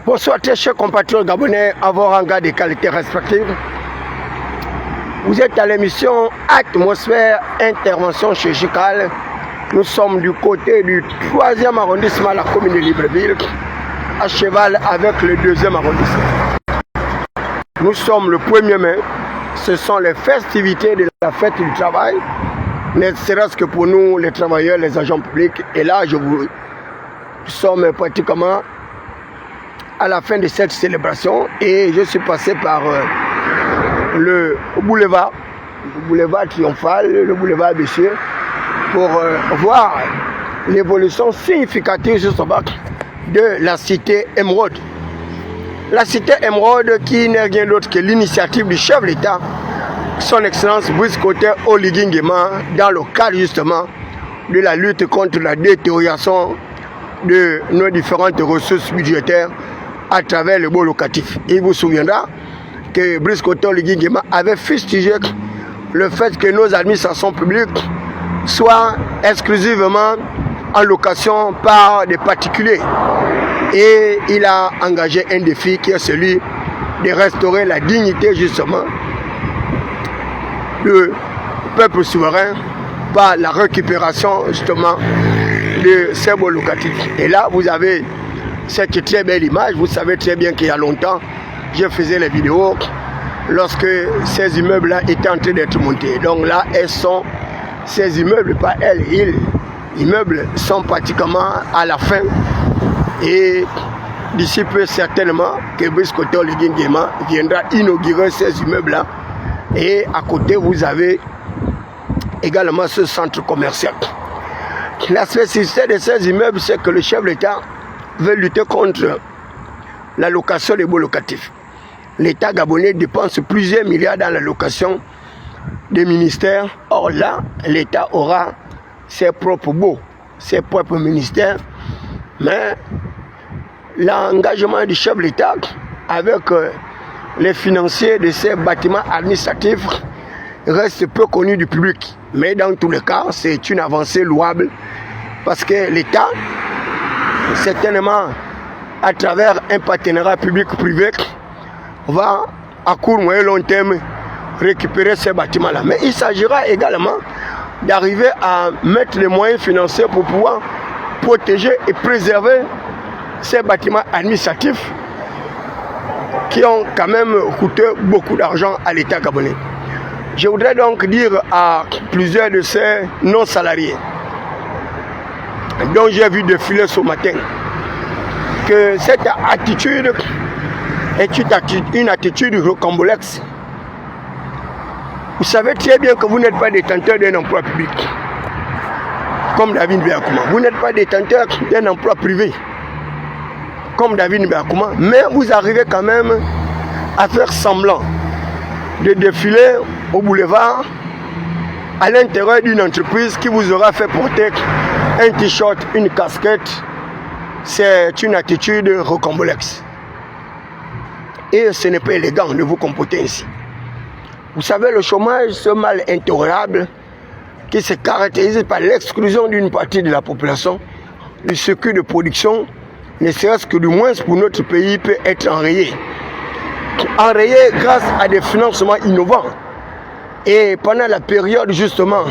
Bonsoir très chers compatriotes gabonais, à vos rangs des qualités respectives. Vous êtes à l'émission Atmosphère Intervention chirurgicale. Nous sommes du côté du 3e arrondissement, la commune de Libreville, à cheval avec le 2e arrondissement. Nous sommes le 1er mai. Ce sont les festivités de la fête du travail, ne serait-ce que pour nous, les travailleurs, les agents publics. Et là, nous sommes pratiquement à la fin de cette célébration et je suis passé par le boulevard triomphal, le boulevard Bessieux, pour voir l'évolution significative justement de la cité Émeraude. La cité Émeraude qui n'est rien d'autre que l'initiative du chef de l'État, son excellence Brice Clotaire Oligui Nguema, dans le cadre justement de la lutte contre la détérioration de nos différentes ressources budgétaires à travers le beau locatif. Il vous souviendra que Brice Clotaire Oligui Nguema avait fustigé le fait que nos administrations publiques soient exclusivement en location par des particuliers. Et il a engagé un défi qui est celui de restaurer la dignité justement du peuple souverain par la récupération justement de ces beaux locatifs. Et là, vous avez cette très belle image. Vous savez très bien qu'il y a longtemps, je faisais les vidéos lorsque ces immeubles-là étaient en train d'être montés. Donc là, ces immeubles, pas elles, les immeubles sont pratiquement à la fin. Et d'ici peu certainement que Brice Clotaire Oligui Nguema viendra inaugurer ces immeubles-là. Et à côté, vous avez également ce centre commercial. La spécificité de ces immeubles, c'est que le chef de l'État veut lutter contre la location des baux locatifs. L'État gabonais dépense plusieurs milliards dans la location des ministères. Or là, l'État aura ses propres baux, ses propres ministères. Mais l'engagement du chef de l'État avec les financiers de ces bâtiments administratifs reste peu connu du public. Mais dans tous les cas, c'est une avancée louable parce que l'État, certainement à travers un partenariat public-privé, va à court, moyen et long terme récupérer ces bâtiments-là. Mais il s'agira également d'arriver à mettre les moyens financiers pour pouvoir protéger et préserver ces bâtiments administratifs qui ont quand même coûté beaucoup d'argent à l'État gabonais. Je voudrais donc dire à plusieurs de ces non-salariés dont j'ai vu défiler ce matin que cette attitude est une attitude rocambolesque. Vous savez très bien que vous n'êtes pas détenteur d'un emploi public, comme David Nbeyakouma. Vous n'êtes pas détenteur d'un emploi privé, comme David Nbeyakouma. Mais vous arrivez quand même à faire semblant de défiler au boulevard à l'intérieur d'une entreprise qui vous aura fait porter un t-shirt, une casquette. C'est une attitude rocambolesque. Et ce n'est pas élégant de vous comporter ainsi. Vous savez, le chômage, ce mal intolérable qui se caractérise par l'exclusion d'une partie de la population du circuit de production, ne serait-ce que du moins pour notre pays, peut être enrayé. Enrayé grâce à des financements innovants. Et pendant la période justement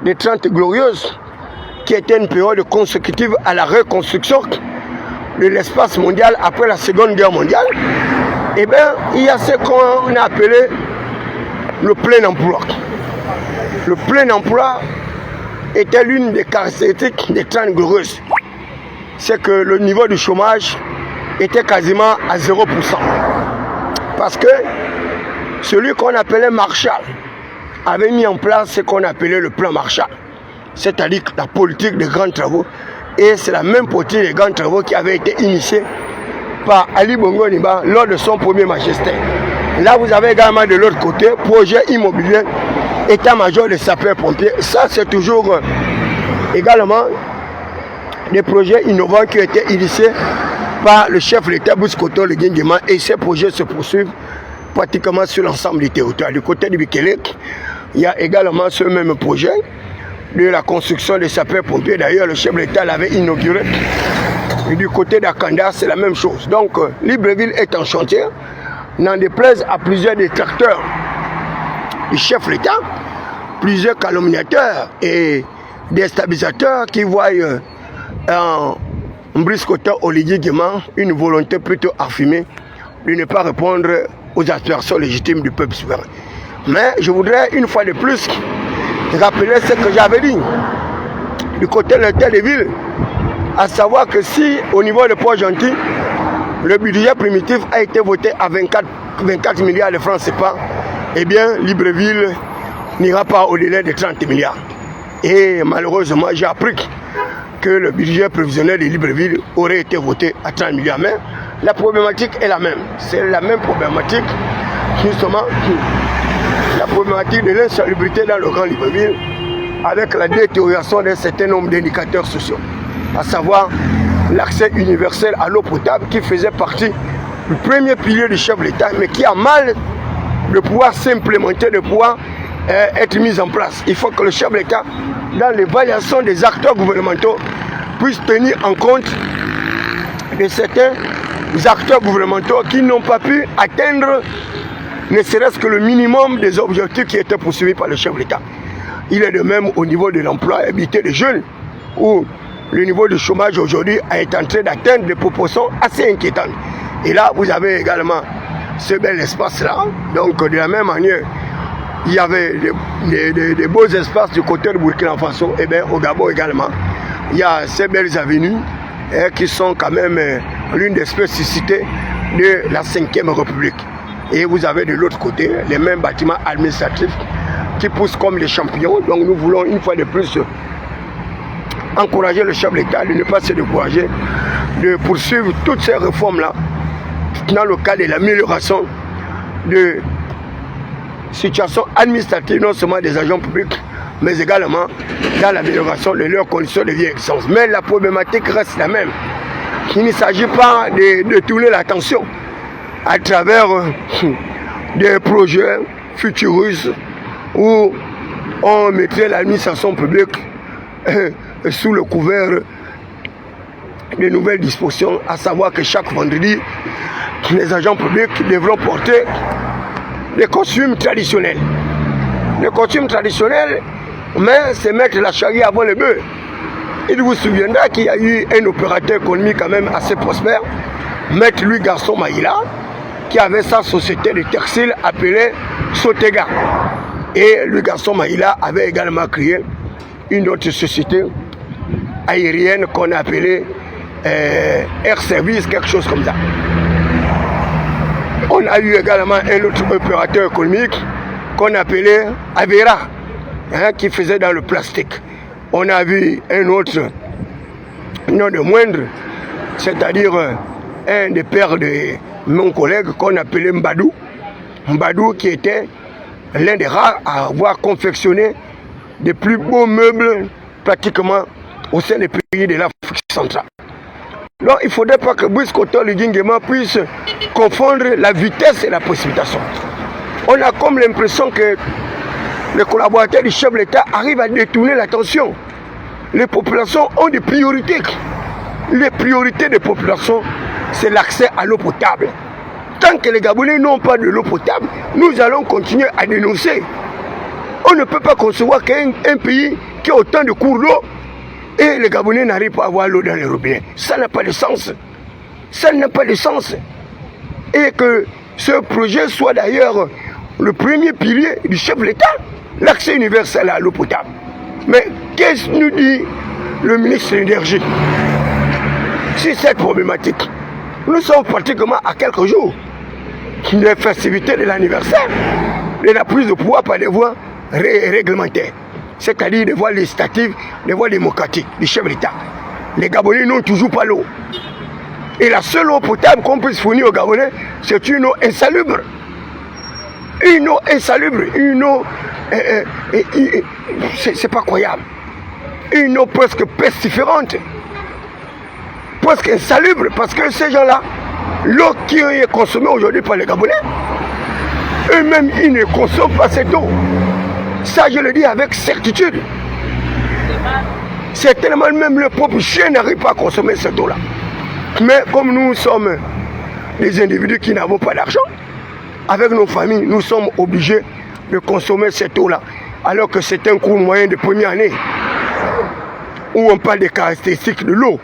des 30 glorieuses, qui était une période consécutive à la reconstruction de l'espace mondial après la Seconde Guerre mondiale, eh bien, il y a ce qu'on a appelé le plein emploi. Le plein emploi était l'une des caractéristiques des 30 glorieuses. C'est que le niveau du chômage était quasiment à 0%. Parce que celui qu'on appelait Marshall avait mis en place ce qu'on appelait le plan Marshall. C'est-à-dire la politique des grands travaux. Et c'est la même politique des grands travaux qui avait été initiée par Ali Bongo Ondimba lors de son premier magistère. Là, vous avez également de l'autre côté, projet immobilier, état-major des sapeurs-pompiers. Ça, c'est toujours également des projets innovants qui ont été initiés par le chef de l'État, Brice Clotaire Oligui Nguema. Et ces projets se poursuivent pratiquement sur l'ensemble du territoire. Du côté du Bikele, il y a également ce même projet de la construction des sapeurs-pompiers. D'ailleurs, le chef de l'État l'avait inauguré Et du côté d'Akanda, c'est la même chose. Donc, Libreville est en chantier, n'en déplaise à plusieurs détracteurs du chef de l'État, plusieurs calomniateurs et déstabilisateurs qui voient en briscotant Olivier Guéman une volonté plutôt affirmée de ne pas répondre aux aspirations légitimes du peuple souverain. Mais je voudrais une fois de plus rappeler ce que j'avais dit du côté de l'État des villes, à savoir que si au niveau de Port-Gentil, le budget primitif a été voté à 24 milliards de francs CFA, eh bien Libreville n'ira pas au-delà de 30 milliards. Et malheureusement, j'ai appris que le budget prévisionnel de Libreville aurait été voté à 30 milliards. Mais la problématique est la même. C'est la même problématique, justement, la problématique de l'insalubrité dans le Grand Libreville, avec la détérioration d'un certain nombre d'indicateurs sociaux, à savoir l'accès universel à l'eau potable qui faisait partie du premier pilier du chef de l'État, mais qui a mal de pouvoir s'implémenter, de pouvoir être mis en place. Il faut que le chef de l'État, dans l'évaluation des acteurs gouvernementaux, puisse tenir en compte de certains acteurs gouvernementaux qui n'ont pas pu atteindre ne serait-ce que le minimum des objectifs qui étaient poursuivis par le chef de l'État. Il est de même au niveau de l'employabilité des jeunes, où le niveau de chômage aujourd'hui est en train d'atteindre des proportions assez inquiétantes. Et là, vous avez également ce bel espace-là. Donc, de la même manière, il y avait des beaux espaces du côté de Burkina Faso, et bien au Gabon également. Il y a ces belles avenues qui sont quand même l'une des spécificités de la 5e République. Et vous avez de l'autre côté les mêmes bâtiments administratifs qui poussent comme les champions. Donc nous voulons une fois de plus encourager le chef de l'État de ne pas se décourager, de poursuivre toutes ces réformes-là dans le cadre de l'amélioration de situation administrative, non seulement des agents publics, mais également dans l'amélioration de leurs conditions de vie et d'existence. Mais la problématique reste la même. Il ne s'agit pas de tourner l'attention à travers des projets futuristes où on mettrait l'administration publique sous le couvert de nouvelles dispositions, à savoir que chaque vendredi, les agents publics devront porter des costumes traditionnels. Les costumes traditionnels, mais c'est mettre la charrue avant le bœuf. Il vous souviendra qu'il y a eu un opérateur économique quand même assez prospère, Maître Louis Gaston Maïla, qui avait sa société de textile appelée Sotega. Et Louis Gaston Maïla avait également créé une autre société aérienne qu'on appelait Air Service, quelque chose comme ça. On a eu également un autre opérateur économique qu'on appelait Avera, qui faisait dans le plastique. On a vu un autre, non de moindre, c'est-à-dire un des pères de mon collègue qu'on appelait Mbadou. Mbadou qui était l'un des rares à avoir confectionné des plus beaux meubles pratiquement au sein des pays de l'Afrique centrale. Donc il ne faudrait pas que Brice Koto Lidingema puisse confondre la vitesse et la précipitation. On a comme l'impression que les collaborateurs du chef de l'État arrivent à détourner l'attention. Les populations ont des priorités. Les priorités des populations, c'est l'accès à l'eau potable. Tant que les Gabonais n'ont pas de l'eau potable, nous allons continuer à dénoncer. On ne peut pas concevoir qu'un pays qui a autant de cours d'eau et les Gabonais n'arrivent pas à avoir l'eau dans les robinets. Ça n'a pas de sens. Ça n'a pas de sens. Et que ce projet soit d'ailleurs le premier pilier du chef de l'État, l'accès universel à l'eau potable. Mais qu'est-ce que nous dit le ministre de l'Énergie sur cette problématique? Nous sommes pratiquement à quelques jours des festivités de l'anniversaire de la prise de pouvoir par des voies réglementaires, c'est-à-dire des voies législatives, des voies démocratiques du chef de l'État. Les Gabonais n'ont toujours pas l'eau. Et la seule eau potable qu'on puisse fournir aux Gabonais, c'est une eau insalubre. Une eau insalubre, une eau... c'est pas croyable. Une eau presque pestiférante. Presque insalubre, parce que ces gens-là, l'eau qui est consommée aujourd'hui par les Gabonais, eux-mêmes, ils ne consomment pas cette eau. Ça, je le dis avec certitude. C'est tellement même le propre chien n'arrive pas à consommer cette eau-là. Mais comme nous sommes des individus qui n'avons pas d'argent, avec nos familles, nous sommes obligés de consommer cette eau-là. Alors que c'est un coût moyen de première année, où on parle des caractéristiques de l'eau.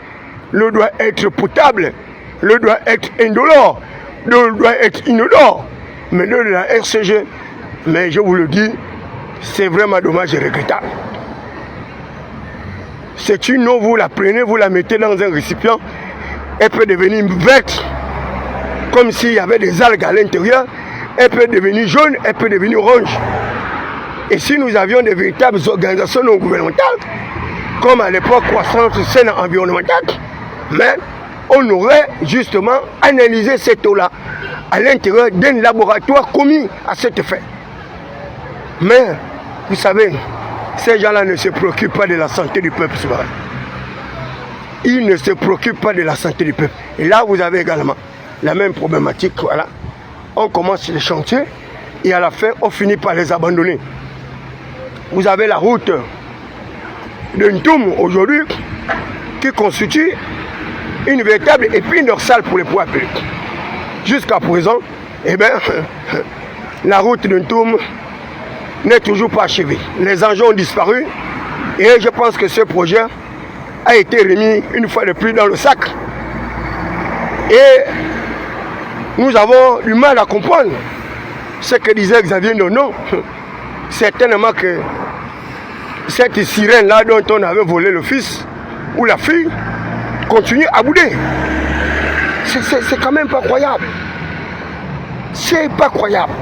L'eau doit être potable, l'eau doit être indolore, l'eau doit être inodore. Mais l'eau de la RCG, mais je vous le dis, c'est vraiment dommage et regrettable. C'est une eau, vous la prenez, vous la mettez dans un récipient, elle peut devenir verte, comme s'il y avait des algues à l'intérieur, elle peut devenir jaune, elle peut devenir orange. Et si nous avions des véritables organisations non gouvernementales, comme à l'époque croissance scène environnementale, mais on aurait justement analysé cette eau-là à l'intérieur d'un laboratoire commis à cet effet. Mais, vous savez, ces gens-là ne se préoccupent pas de la santé du peuple souverain. Ils ne se préoccupent pas de la santé du peuple. Et là, vous avez également la même problématique. Voilà. On commence les chantiers et à la fin, on finit par les abandonner. Vous avez la route de Ntoum aujourd'hui qui constitue une véritable épine dorsale pour les pouvoirs publics. Jusqu'à présent, eh bien, la route de Ntoum n'est toujours pas achevée. Les engins ont disparu et je pense que ce projet a été remis une fois de plus dans le sac. Et nous avons du mal à comprendre ce que disait Xavier Nono. Certainement que cette sirène-là dont on avait volé le fils ou la fille continue à bouder. C'est quand même pas croyable. C'est pas croyable.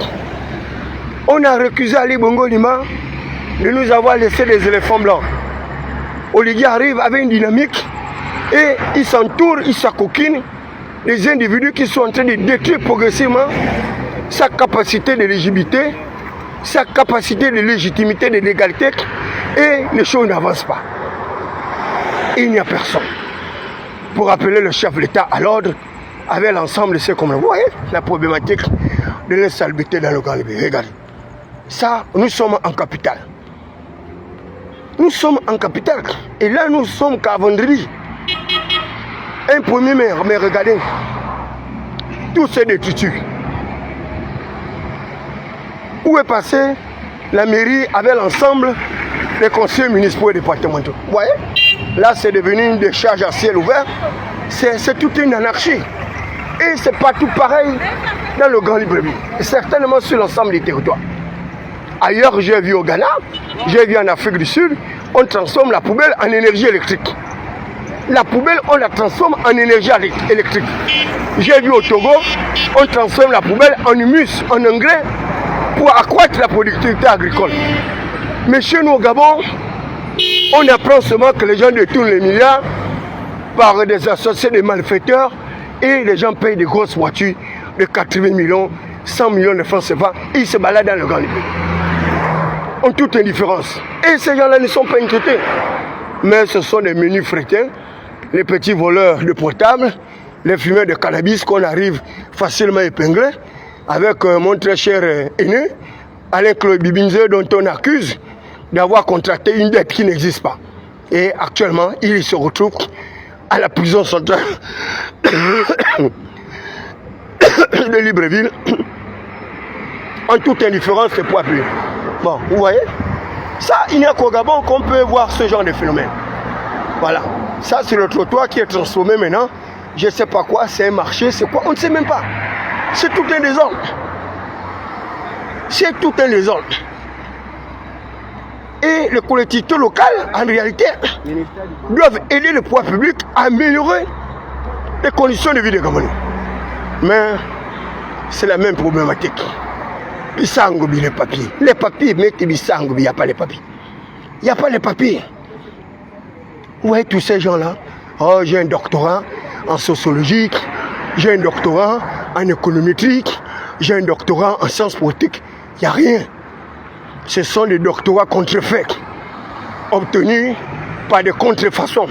On a récusé Ali Bongo Lima de nous avoir laissé des éléphants blancs. Oligui arrive avec une dynamique et il s'entoure, il s'acoquine des individus qui sont en train de détruire progressivement sa capacité d'éligibilité, sa capacité de légitimité, de légalité, et les choses n'avancent pas. Il n'y a personne pour appeler le chef de l'État à l'ordre avec l'ensemble de ces communes. Vous voyez la problématique de l'insalubrité dans le Grand Libé. Regardez, ça, nous sommes en capitale. Nous sommes en capitale. Et là, nous sommes qu'à vendredi. Un premier maire, mais regardez, tout se détruit. Où est passé la mairie avec l'ensemble des conseils municipaux et départementaux? Vous voyez? Là, c'est devenu une décharge à ciel ouvert. C'est toute une anarchie. Et c'est pas tout pareil dans le Grand Libreville. Et certainement sur l'ensemble des territoires. Ailleurs, j'ai vu au Ghana, j'ai vu en Afrique du Sud, on transforme la poubelle en énergie électrique. La poubelle, on la transforme en énergie électrique. J'ai vu au Togo, on transforme la poubelle en humus, en engrais, pour accroître la productivité agricole. Mais chez nous au Gabon, on apprend seulement que les gens détournent les milliards par des associés de malfaiteurs et les gens payent des grosses voitures de 80 millions, 100 millions de francs CFA et ils se baladent dans le Grand Libé. En toute indifférence. Et ces gens-là ne sont pas inquiétés. Mais ce sont des menus frétins, les petits voleurs de portables, les fumeurs de cannabis qu'on arrive facilement épinglés, avec mon très cher aîné, Alain-Claude Bibinze, dont on accuse d'avoir contracté une dette qui n'existe pas. Et actuellement, il se retrouve à la prison centrale de Libreville, en toute indifférence, c'est pas plus. Bon, vous voyez, ça, il n'y a qu'au Gabon qu'on peut voir ce genre de phénomène. Voilà, ça c'est le trottoir qui est transformé maintenant. Je ne sais pas quoi, c'est un marché, c'est quoi, on ne sait même pas. C'est tout un désordre. C'est tout un désordre. Et les collectivités locales, en réalité, doivent aider le pouvoir public à améliorer les conditions de vie des Gabonais. Mais c'est la même problématique. Bissangobi, les papiers. Les papiers, mettez Bissangobi, il n'y a pas les papiers. Il n'y a pas les papiers. Vous voyez tous ces gens-là. Oh, j'ai un doctorat en sociologie, j'ai un doctorat en économétrique, j'ai un doctorat en sciences politiques. Il n'y a rien. Ce sont des doctorats contrefaits, obtenus par des contrefaçons,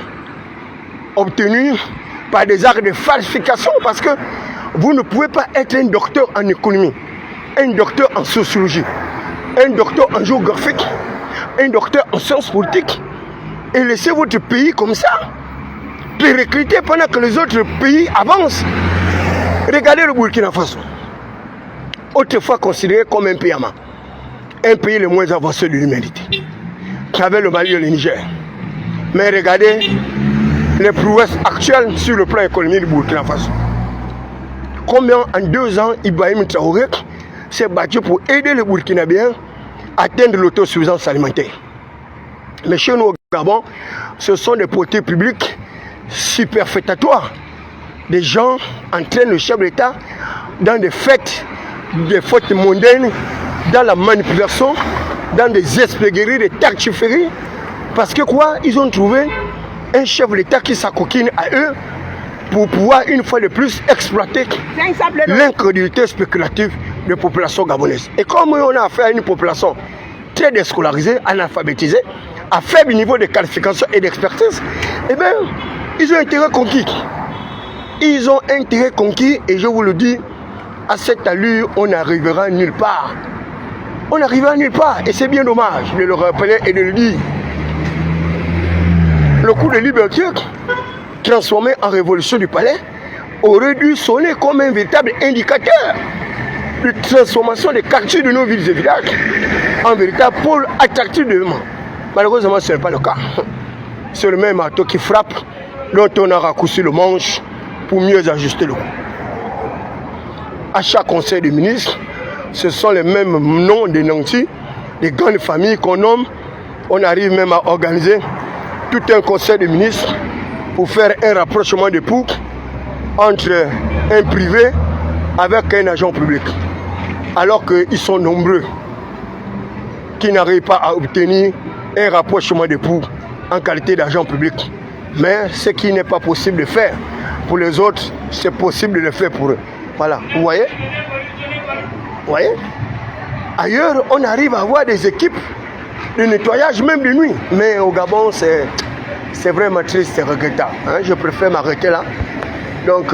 obtenus par des actes de falsification, parce que vous ne pouvez pas être un docteur en économie, un docteur en sociologie, un docteur en géographie, un docteur en sciences politiques, et laisser votre pays comme ça. péricliter pendant que les autres pays avancent. Regardez le Burkina Faso, autrefois considéré comme un pays amant, un pays le moins avancé de l'humanité, qui avait le Mali et le Niger. Mais regardez les prouesses actuelles sur le plan économique du Burkina Faso. Combien en 2 ans Ibrahim Traoré s'est battu pour aider les Burkinabéens à atteindre l'autosuffisance alimentaire. Mais chez nous au Gabon, ce sont des politiques publiques superfétatoires. Des gens entraînent le chef de l'État dans des fautes mondaines, dans la manipulation, dans des esprigueries, des tartufferie. Parce que quoi? Ils ont trouvé un chef de l'État qui s'acoquine à eux pour pouvoir une fois de plus exploiter l'incrédulité spéculative des populations gabonaises. Et comme on a affaire à une population très déscolarisée, analphabétisée, à faible niveau de qualification et d'expertise, eh bien, ils ont intérêt conquis. Ils ont intérêt conquis et je vous le dis, à cette allure, on n'arrivera nulle part. On n'arrivera nulle part et c'est bien dommage de le rappeler et de le dire. Le coup de liberté, transformé en révolution du palais, aurait dû sonner comme un véritable indicateur de transformation des quartiers de nos villes et villages en véritable pôle attractif de développement. Malheureusement, ce n'est pas le cas. C'est le même marteau qui frappe, dont on a raccourci le manche pour mieux ajuster le coup. À chaque conseil des ministres, ce sont les mêmes noms des nantis, des grandes familles qu'on nomme. On arrive même à organiser tout un conseil de ministres pour faire un rapprochement de pouls entre un privé avec un agent public. Alors qu'ils sont nombreux qui n'arrivent pas à obtenir un rapprochement de pouls en qualité d'agent public. Mais ce qui n'est pas possible de faire pour les autres, c'est possible de le faire pour eux. Voilà, vous voyez? Vous voyez? Ailleurs, on arrive à avoir des équipes de nettoyage, même de nuit. Mais au Gabon, c'est vraiment triste, c'est regrettable. Hein? Je préfère m'arrêter là. Donc...